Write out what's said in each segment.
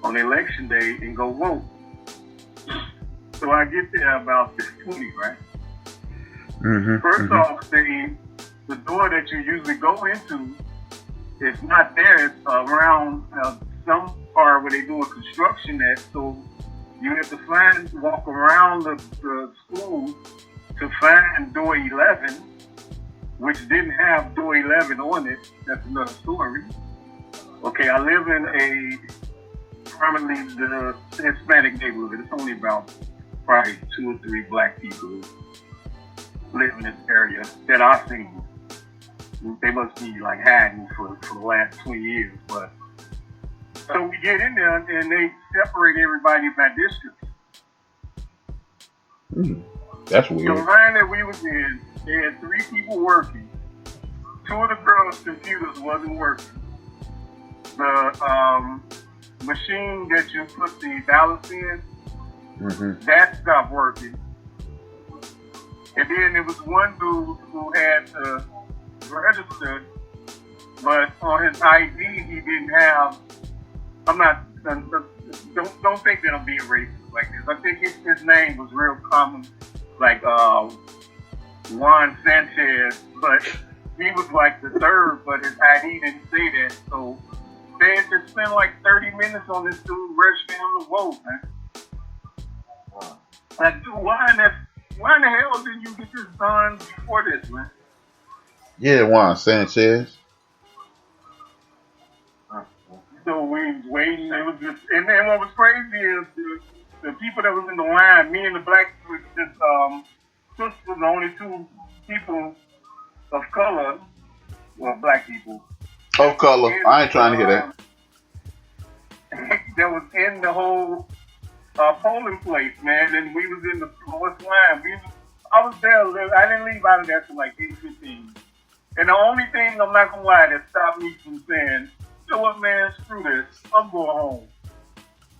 on election day and go vote. So I get there about 6:20, right? First off, the door that you usually go into is not there. It's around some part where they're doing construction at. So you have to walk around the school to find door 11, which didn't have door 11 on it. That's another story. Okay, I live in a primarily the Hispanic neighborhood. It's only about probably 2 or 3 black people live in this area that I've seen. They must be like hiding for the last 20 years. But so we get in there and they separate everybody by districts. That's weird. The line that we was in, they had 3 people working. 2 of the girls' computers wasn't working. The machine that you put the ballots in, that stopped working. And then there was one dude who had to register, but on his ID he didn't have. I'm not. Don't think that I'm being racist like this. I think his name was real common, like Juan Sanchez, but he was like the 3rd, but his ID didn't say that. So they had to spend like 30 minutes on this dude registering the vote, man. Like, dude, why in the hell didn't you get this done before this, man? Yeah, Juan Sanchez. So we was waiting. It was just, and then what was crazy is the people that was in the line. Me and the black sisters, the only 2 people of color, well, black people. Of color. I ain't trying to hear that. That was in the whole polling place, man. And we was in the lowest line. I was there. I didn't leave out of there till like 8:15. And the only thing, I'm not gonna lie, that stopped me from saying, you know what, man, screw this, I'm going home,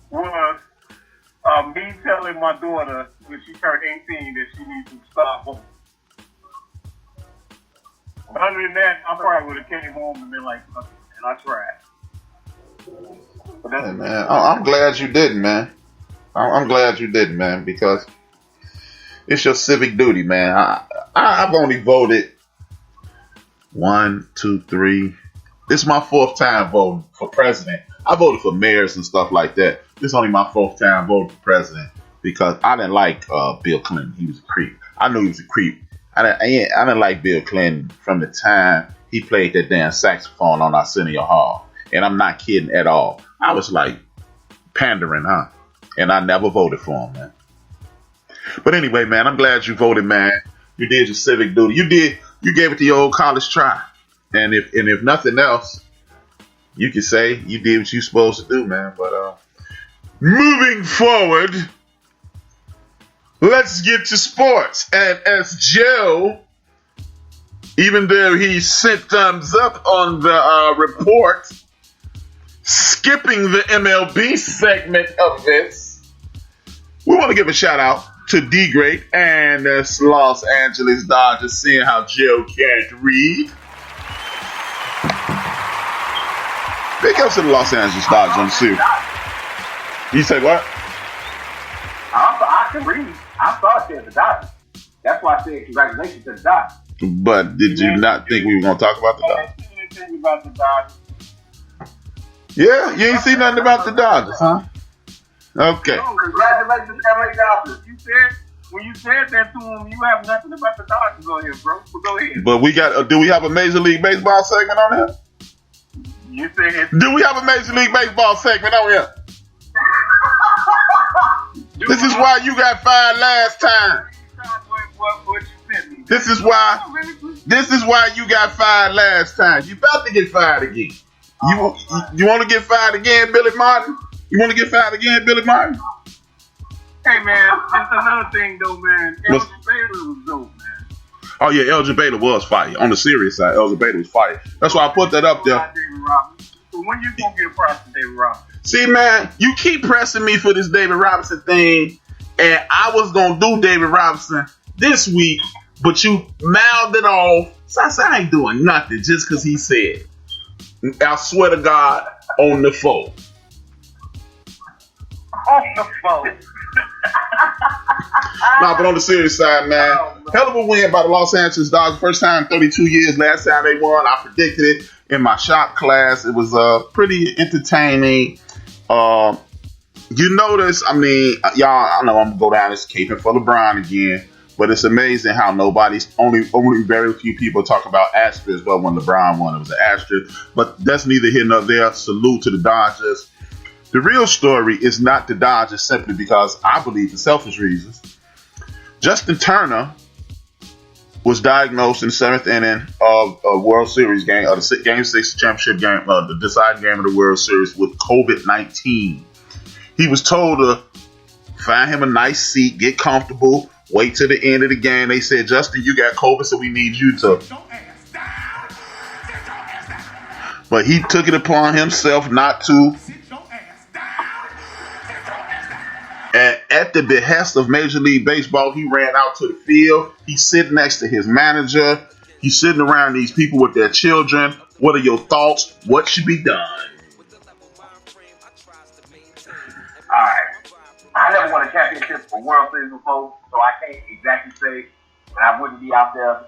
was me telling my daughter when she turned 18 that she needs to stop home. Other than that, I probably would have came home and been like, and I tried. Hey, man, I'm glad you didn't, man. I'm glad you didn't, man, because it's your civic duty, man. I've only voted 1, 2, 3. This is my 4th time voting for president. I voted for mayors and stuff like that. This is only my 4th time voting for president because I didn't like Bill Clinton. He was a creep. I knew he was a creep. I didn't like Bill Clinton from the time he played that damn saxophone on Arsenio Hall. And I'm not kidding at all. I was like pandering, huh? And I never voted for him, man. But anyway, man, I'm glad you voted, man. You did your civic duty. You gave it the old college try. And if nothing else, you can say you did what you're supposed to do, man. But moving forward, let's get to sports. And as Joe, even though he sent thumbs up on the report, skipping the MLB segment of this, we want to give a shout out to D-Great and Los Angeles Dodgers, seeing how Joe can't read. Big ups to the Los Angeles Dodgers on the series. You say what? I can read. I thought it said the Dodgers. That's why I said congratulations to the Dodgers. But did you not think we were going to talk about the Dodgers? I didn't see anything about the Dodgers. Yeah, you ain't seen nothing about the Dodgers, huh? Okay. No, congratulations, LA Dodgers. When you said that to him, you have nothing about the Dodgers on here, bro. So go ahead. But we got. Do we have a Major League Baseball segment on here? You said. Do we have a Major League Baseball segment on here? This is why you got fired last time. What you sent me. This is why you got fired last time. You about to get fired again. You want to get fired again, Billy Martin? You want to get fired again, Billy Martin? Hey, man, that's another thing, though, man. Elgin Baylor was dope, man. Oh, yeah, Elgin Baylor was fired. On the serious side, Elgin Baylor was fired. That's why I put that up there. So when you going to get a prize for David Robinson? See, man, you keep pressing me for this David Robinson thing, and I was going to do David Robinson this week, but you mouthed it off. So I said, I ain't doing nothing just because he said. I swear to God, on the phone. On the phone. Nah, but on the serious side, man, hell of a win by the Los Angeles Dodgers. First time in 32 years. Last time they won, I predicted it in my shop class. It was pretty entertaining. You notice, I mean, y'all, I know I'm gonna go down this caping for LeBron again, but it's amazing how only very few people talk about asterisks. But when LeBron won, it was an asterisk. But that's neither here nor there. Salute to the Dodgers. The real story is not the Dodgers simply because I believe, for selfish reasons, Justin Turner was diagnosed in the 7th inning of a World Series game, or the Game 6 championship game, the deciding game of the World Series, with COVID-19. He was told to find him a nice seat, get comfortable, wait till the end of the game. They said, Justin, you got COVID, so we need you to. But he took it upon himself not to. And at the behest of Major League Baseball, he ran out to the field. He's sitting next to his manager. He's sitting around these people with their children. What are your thoughts? What should be done? Alright. I never won a championship or World Series before, so I can't exactly say that I wouldn't be out there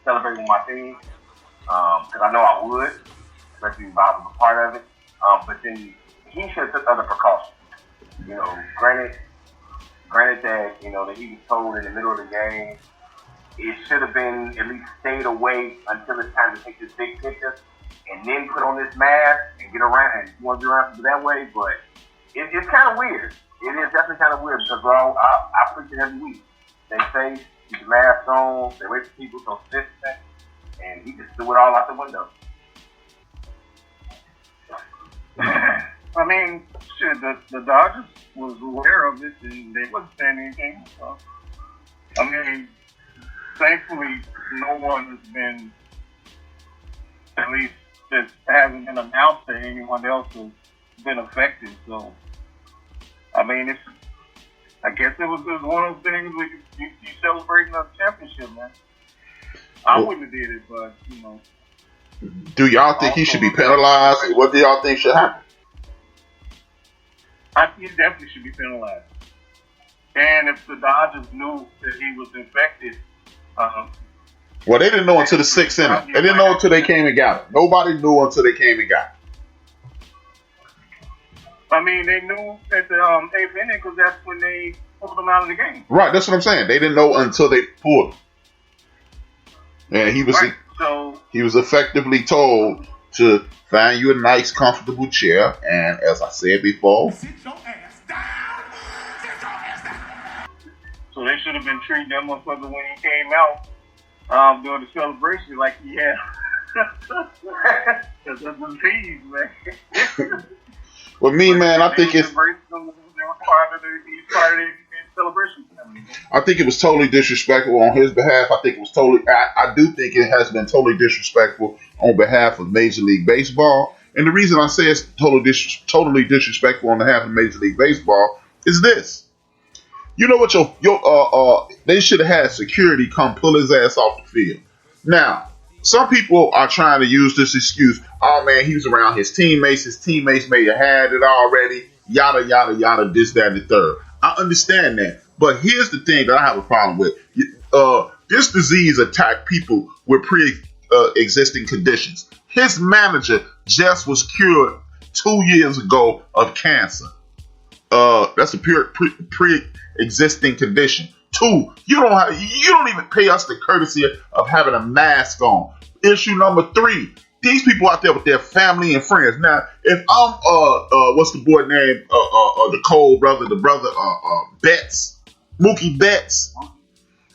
celebrating with my team. Because I know I would, especially if I was a part of it. But then he should have took other precautions. You know, granted that, you know, that he was told in the middle of the game, it should have been at least stayed away until it's time to take this big picture and then put on this mask and get around and want to be around that way. But it's kind of weird. It is definitely kind of weird because I preach it every week. They say keep the mask on, they wait for people to sit, and he just threw it all out the window. I mean, shit, the Dodgers was aware of it and they wasn't saying anything. So, I mean, thankfully, no one has been, at least that hasn't been announced that anyone else has been affected. So, I mean, I guess it was just one of those things where you celebrating a championship, man. I wouldn't have did it, but, you know. Do y'all think he should be penalized? What do y'all think should happen? I think he definitely should be penalized. And if the Dodgers knew that he was infected, well, they didn't know until the 6th inning. They didn't know until they came and got him. Nobody knew until they came and got him. I mean, they knew at the 8th inning because that's when they pulled him out of the game. Right, that's what I'm saying. They didn't know until they pulled him. And he was he was effectively told to find you a nice, comfortable chair, and as I said before, sit your ass down. So they should have been treating that motherfucker when he came out during the celebration like he had. That's a tease, man. Well, me, man, I think it's. I think it was totally disrespectful on his behalf. I think it was totally. I do think it has been totally disrespectful on behalf of Major League Baseball. And the reason I say it's totally disrespectful on behalf of Major League Baseball is this. You know what? They should have had security come pull his ass off the field. Now, some people are trying to use this excuse. Oh man, he was around his teammates. His teammates may have had it already. Yada yada yada. This, that, and the third. I understand that, but here's the thing that I have a problem with. This disease attacked people with pre-existing conditions. His manager just was cured 2 years ago of cancer. That's a pre-existing condition. 2, you don't even pay us the courtesy of having a mask on. Issue number 3. These people out there with their family and friends. Now, if I'm what's the boy name? The Cole brother, Betts, Mookie Betts.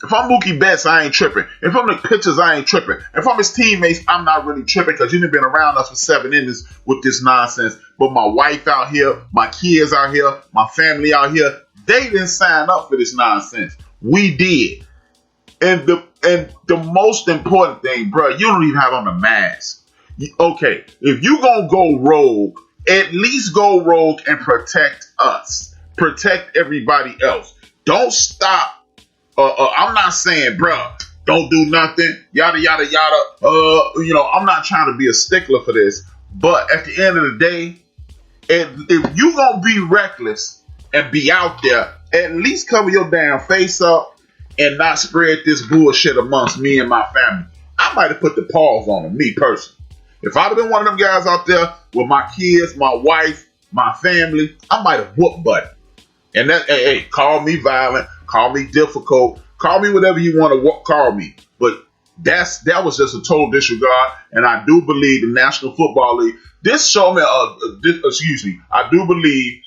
If I'm Mookie Betts, I ain't tripping. If I'm the pitchers, I ain't tripping. If I'm his teammates, I'm not really tripping because you've been around us for 7 innings with this nonsense. But my wife out here, my kids out here, my family out here, they didn't sign up for this nonsense. We did. And the most important thing, bro, you don't even have on a mask. Okay, if you gonna go rogue, at least go rogue and protect us. Protect everybody else. Don't stop. I'm not saying, bro, don't do nothing. Yada, yada, yada. I'm not trying to be a stickler for this. But at the end of the day, if you gonna be reckless and be out there, at least cover your damn face up and not spread this bullshit amongst me and my family. I might have put the pause on him, me personally. If I'd have been one of them guys out there with my kids, my wife, my family, I might have whooped Buddy. And that, hey, call me violent, call me difficult, call me whatever you want to call me. But that was just a total disregard. And I do believe the National Football League, I do believe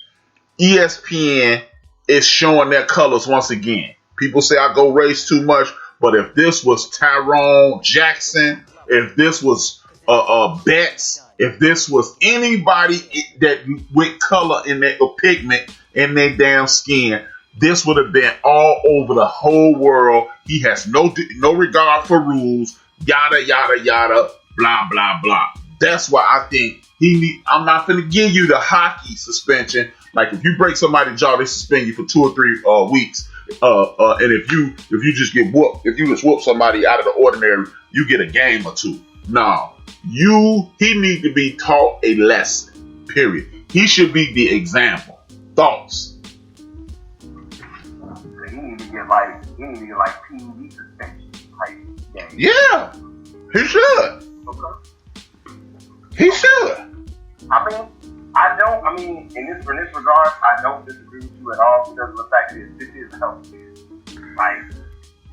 ESPN is showing their colors once again. People say I go race too much, but if this was Tyrone Jackson, if this was Betts, if this was anybody that with color in their pigment in their damn skin, this would have been all over the whole world. He has no regard for rules, yada yada yada, blah blah blah. That's why I think I'm not going to give you the hockey suspension. Like if you break somebody's jaw, they suspend you for 2 or 3 weeks. And if you just get whooped, if you just whoop somebody out of the ordinary, you get a game or 2. No, he need to be taught a lesson. Period. He should be the example. Thoughts? He need to get like PED suspension type game. Yeah, he should. Okay. He should. I mean, in this regard, I don't disagree with you at all because of the fact that this is a health care.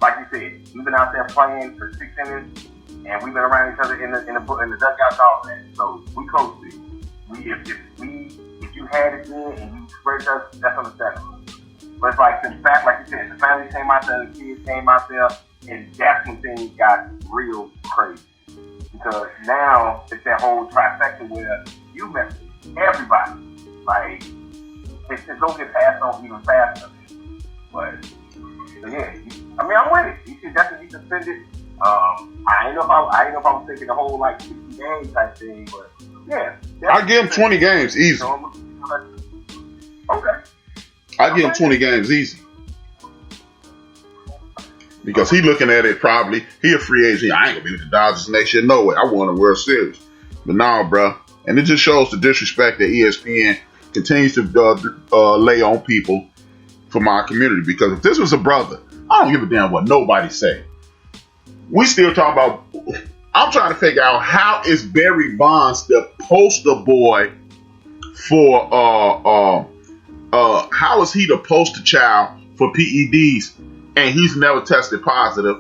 Like you said, we've been out there playing for 6 innings, and we've been around each other in the dugouts, all that. So we close to it. If you had it then and you spread us, that's understandable. But it's like you said, the family came out there, the kids came out there, and that's when things got real crazy. Because now it's that whole trifecta where you mess with everybody. Like, it's going to get passed on even faster. But yeah, I'm with it. You should definitely be suspended. I ain't know if I was thinking the whole like 60 game type thing, but yeah. I give him 20 games easy. Okay. I give him 20 games easy. Because he looking at it probably, he a free agent. I ain't gonna be with the Dodgers next year. No way. I won a World Series. But nah, bro. And it just shows the disrespect that ESPN continues to lay on people from our community. Because if this was a brother, I don't give a damn what nobody say. We still talk about, I'm trying to figure out how is Barry Bonds the poster boy for, how is he the poster child for PEDs? And he's never tested positive.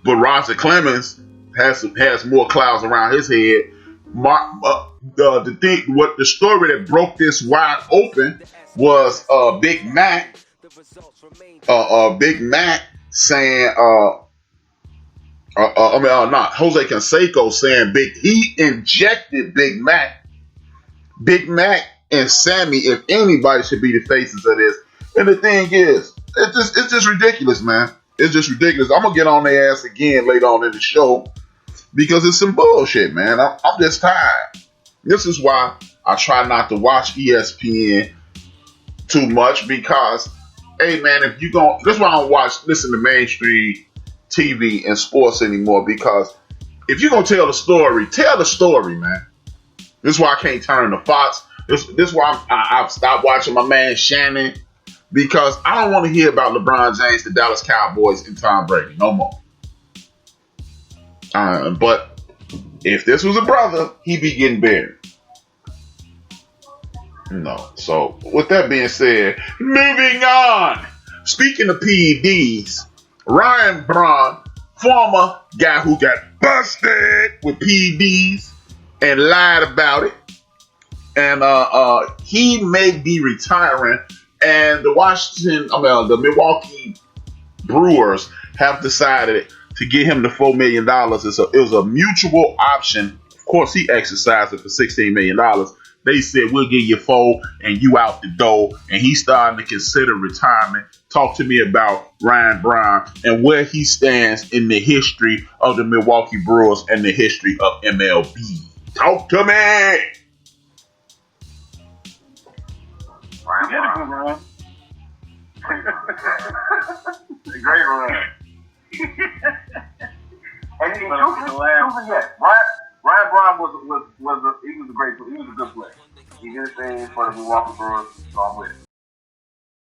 But Roger Clemens has more clouds around his head. The story that broke this wide open was Big Mac. Big Mac saying, Jose Canseco saying he injected Big Mac. Big Mac and Sammy, if anybody should be the faces of this. And the thing is, it's just ridiculous, man. It's just ridiculous. I'm gonna get on their ass again later on in the show because it's some bullshit, man. I'm just tired. This is why I try not to watch ESPN too much because, hey, man, if you gon' this is why I don't listen to mainstream TV and sports anymore because if you're gonna tell the story, man. This is why I can't turn to Fox. This is why I've stopped watching my man Shannon. Because I don't want to hear about LeBron James, the Dallas Cowboys, and Tom Brady no more. But if this was a brother, he'd be getting buried. No. So with that being said, moving on. Speaking of PEDs, Ryan Braun, former guy who got busted with PEDs and lied about it, and he may be retiring. And the Milwaukee Brewers have decided to give him the $4 million. It was a mutual option. Of course, he exercised it for $16 million. They said, we'll give you 4 and you out the door. And he's starting to consider retirement. Talk to me about Ryan Braun and where he stands in the history of the Milwaukee Brewers and the history of MLB. Talk to me! You get a good run. A great run. And truthfully, Ryan Braun was a good player. He did his thing for the Milwaukee Brewers, so I'm with it.